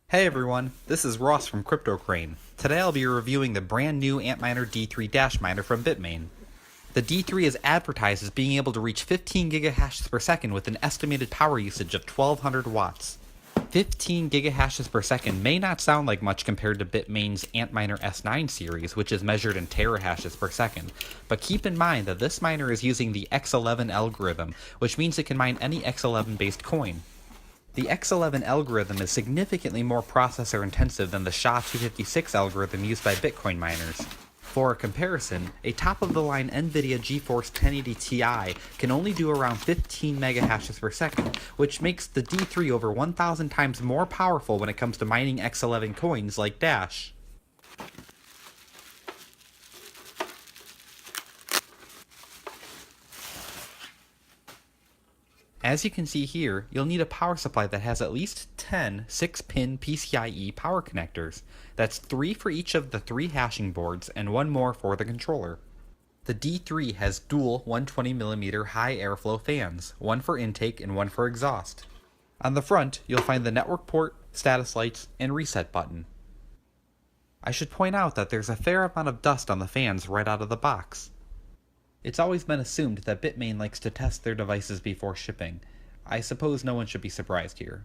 Hey everyone, this is Ross from CryptoCrane. Today I'll be reviewing the brand new AntMiner D3 Dash Miner from Bitmain. The D3 is advertised as being able to reach 15 gigahashes per second with an estimated power usage of 1200 watts. 15 gigahashes per second may not sound like much compared to Bitmain's AntMiner S9 series, which is measured in terahashes per second, but keep in mind that this miner is using the X11 algorithm, which means it can mine any X11 based coin. The X11 algorithm is significantly more processor intensive than the SHA-256 algorithm used by Bitcoin miners. For a comparison, a top-of-the-line NVIDIA GeForce 1080 Ti can only do around 15 megahashes per second, which makes the D3 over 1,000 times more powerful when it comes to mining X11 coins like Dash. As you can see here, you'll need a power supply that has at least 10 6-pin PCIe power connectors. That's 3 for each of the 3 hashing boards and 1 more for the controller. The D3 has dual 120mm high airflow fans, 1 for intake and 1 for exhaust. On the front, you'll find the network port, status lights, and reset button. I should point out that there's a fair amount of dust on the fans right out of the box. It's always been assumed that Bitmain likes to test their devices before shipping. I suppose no one should be surprised here.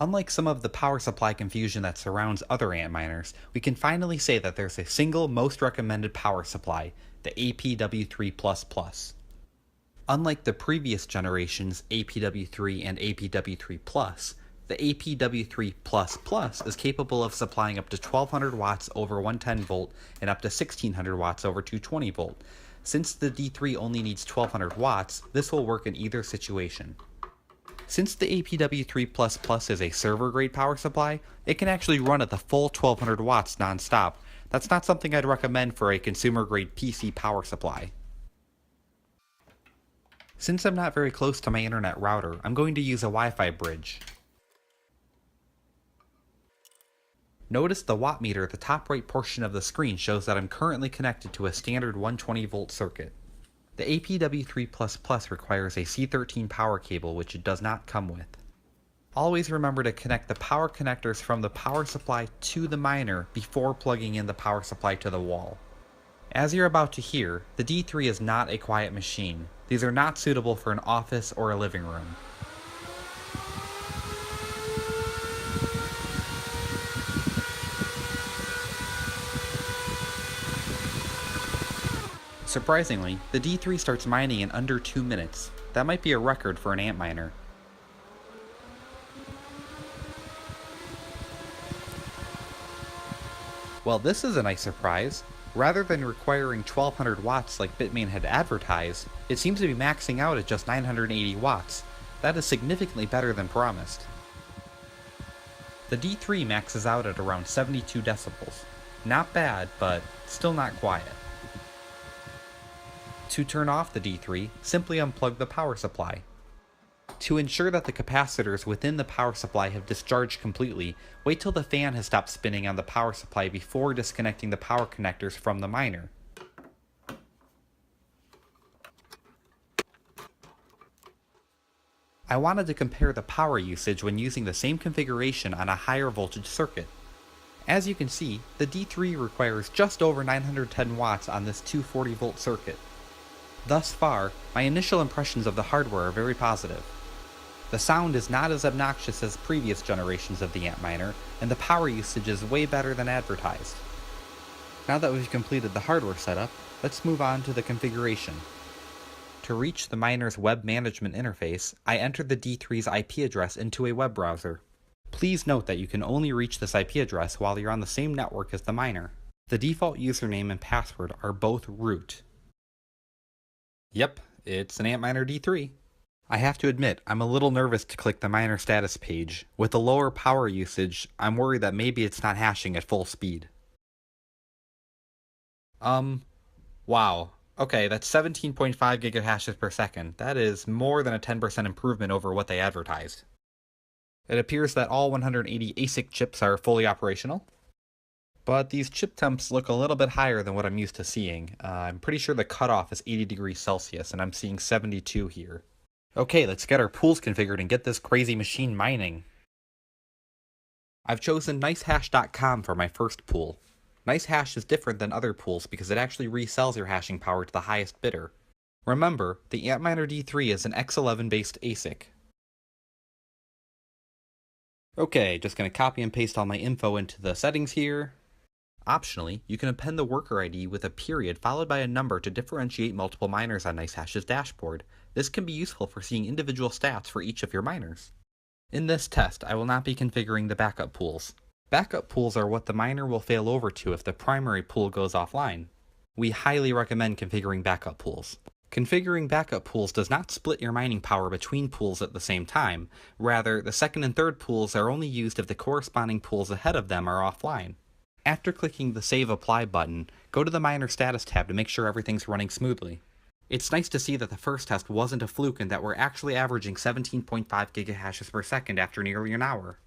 Unlike some of the power supply confusion that surrounds other AntMiners, we can finally say that there's a single most recommended power supply, the APW3++. Unlike the previous generations APW3 and APW3+, the APW3++ is capable of supplying up to 1200 watts over 110 volt and up to 1600 watts over 220 volt. Since the D3 only needs 1200 watts, this will work in either situation. Since the APW3++ is a server-grade power supply, it can actually run at the full 1200 watts non-stop. That's not something I'd recommend for a consumer-grade PC power supply. Since I'm not very close to my internet router, I'm going to use a Wi-Fi bridge. Notice the watt meter at the top right portion of the screen shows that I'm currently connected to a standard 120 volt circuit. The APW3++ requires a C13 power cable, which it does not come with. Always remember to connect the power connectors from the power supply to the miner before plugging in the power supply to the wall. As you're about to hear, the D3 is not a quiet machine. These are not suitable for an office or a living room. Surprisingly, the D3 starts mining in under 2 minutes. That might be a record for an AntMiner. Well, this is a nice surprise. Rather than requiring 1200 watts like Bitmain had advertised, it seems to be maxing out at just 980 watts. That is significantly better than promised. The D3 maxes out at around 72 decibels. Not bad, but still not quiet. To turn off the D3, simply unplug the power supply. To ensure that the capacitors within the power supply have discharged completely, wait till the fan has stopped spinning on the power supply before disconnecting the power connectors from the miner. I wanted to compare the power usage when using the same configuration on a higher voltage circuit. As you can see, the D3 requires just over 910 watts on this 240 volt circuit. Thus far, my initial impressions of the hardware are very positive. The sound is not as obnoxious as previous generations of the AntMiner, and the power usage is way better than advertised. Now that we've completed the hardware setup, let's move on to the configuration. To reach the miner's web management interface, I entered the D3's IP address into a web browser. Please note that you can only reach this IP address while you're on the same network as the miner. The default username and password are both root. Yep, it's an AntMiner D3. I have to admit, I'm a little nervous to click the miner status page. With the lower power usage, I'm worried that maybe it's not hashing at full speed. Wow. Okay, that's 17.5 gigahashes per second. That is more than a 10% improvement over what they advertised. It appears that all 180 ASIC chips are fully operational. But these chip temps look a little bit higher than what I'm used to seeing. I'm pretty sure the cutoff is 80 degrees Celsius, and I'm seeing 72 here. Okay, let's get our pools configured and get this crazy machine mining. I've chosen nicehash.com for my first pool. NiceHash is different than other pools because it actually resells your hashing power to the highest bidder. Remember, the AntMiner D3 is an X11 based ASIC. Okay, just going to copy and paste all my info into the settings here. Optionally, you can append the worker ID with a period followed by a number to differentiate multiple miners on NiceHash's dashboard. This can be useful for seeing individual stats for each of your miners. In this test, I will not be configuring the backup pools. Backup pools are what the miner will fail over to if the primary pool goes offline. We highly recommend configuring backup pools. Configuring backup pools does not split your mining power between pools at the same time. Rather, the second and third pools are only used if the corresponding pools ahead of them are offline. After clicking the Save Apply button, go to the Miner Status tab to make sure everything's running smoothly. It's nice to see that the first test wasn't a fluke and that we're actually averaging 17.5 gigahashes per second after nearly an hour.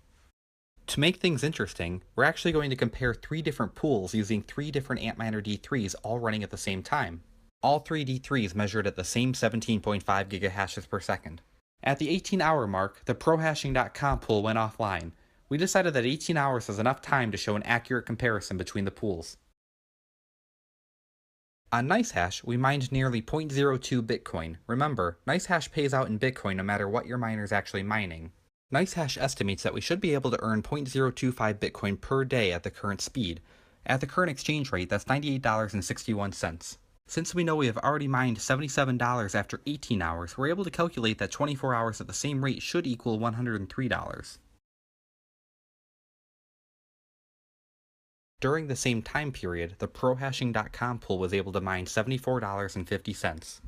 To make things interesting, we're actually going to compare 3 different pools using 3 different AntMiner D3s all running at the same time. All 3 D3s measured at the same 17.5 gigahashes per second. At the 18-hour mark, the prohashing.com pool went offline. We decided that 18 hours was enough time to show an accurate comparison between the pools. On NiceHash, we mined nearly 0.02 Bitcoin. Remember, NiceHash pays out in Bitcoin no matter what your miner is actually mining. NiceHash estimates that we should be able to earn 0.025 Bitcoin per day at the current speed. At the current exchange rate, that's $98.61. Since we know we have already mined $77 after 18 hours, we're able to calculate that 24 hours at the same rate should equal $103. During the same time period, the prohashing.com pool was able to mine $74.50.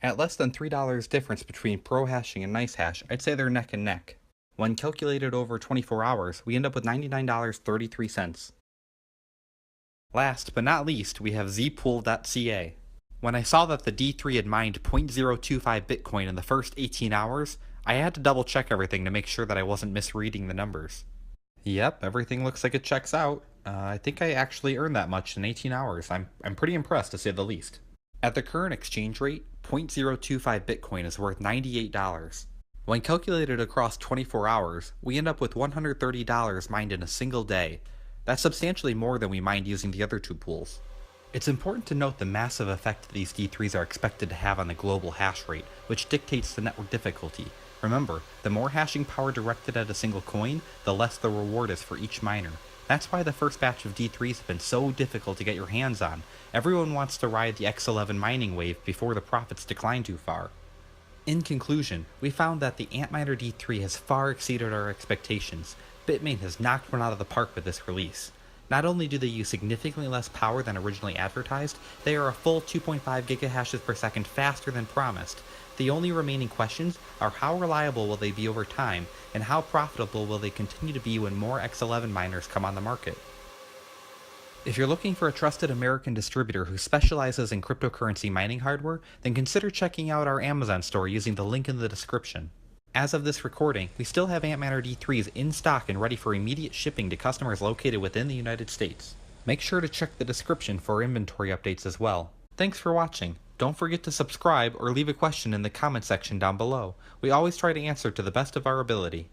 At less than $3 difference between prohashing and NiceHash, I'd say they're neck and neck. When calculated over 24 hours, we end up with $99.33. Last but not least, we have zpool.ca. When I saw that the D3 had mined 0.025 Bitcoin in the first 18 hours, I had to double check everything to make sure that I wasn't misreading the numbers. Yep, everything looks like it checks out. I think I actually earned that much in 18 hours. I'm pretty impressed to say the least. At the current exchange rate, 0.025 Bitcoin is worth $98. When calculated across 24 hours, we end up with $130 mined in a single day. That's substantially more than we mined using the other 2 pools. It's important to note the massive effect that these D3s are expected to have on the global hash rate, which dictates the network difficulty. Remember, the more hashing power directed at a single coin, the less the reward is for each miner. That's why the first batch of D3s have been so difficult to get your hands on. Everyone wants to ride the X11 mining wave before the profits decline too far. In conclusion, we found that the AntMiner D3 has far exceeded our expectations. Bitmain has knocked one out of the park with this release. Not only do they use significantly less power than originally advertised, they are a full 2.5 gigahashes per second faster than promised. The only remaining questions are how reliable will they be over time, and how profitable will they continue to be when more X11 miners come on the market. If you're looking for a trusted American distributor who specializes in cryptocurrency mining hardware, then consider checking out our Amazon store using the link in the description. As of this recording, we still have AntMiner D3s in stock and ready for immediate shipping to customers located within the United States. Make sure to check the description for inventory updates as well. Thanks for watching. Don't forget to subscribe or leave a question in the comment section down below. We always try to answer to the best of our ability.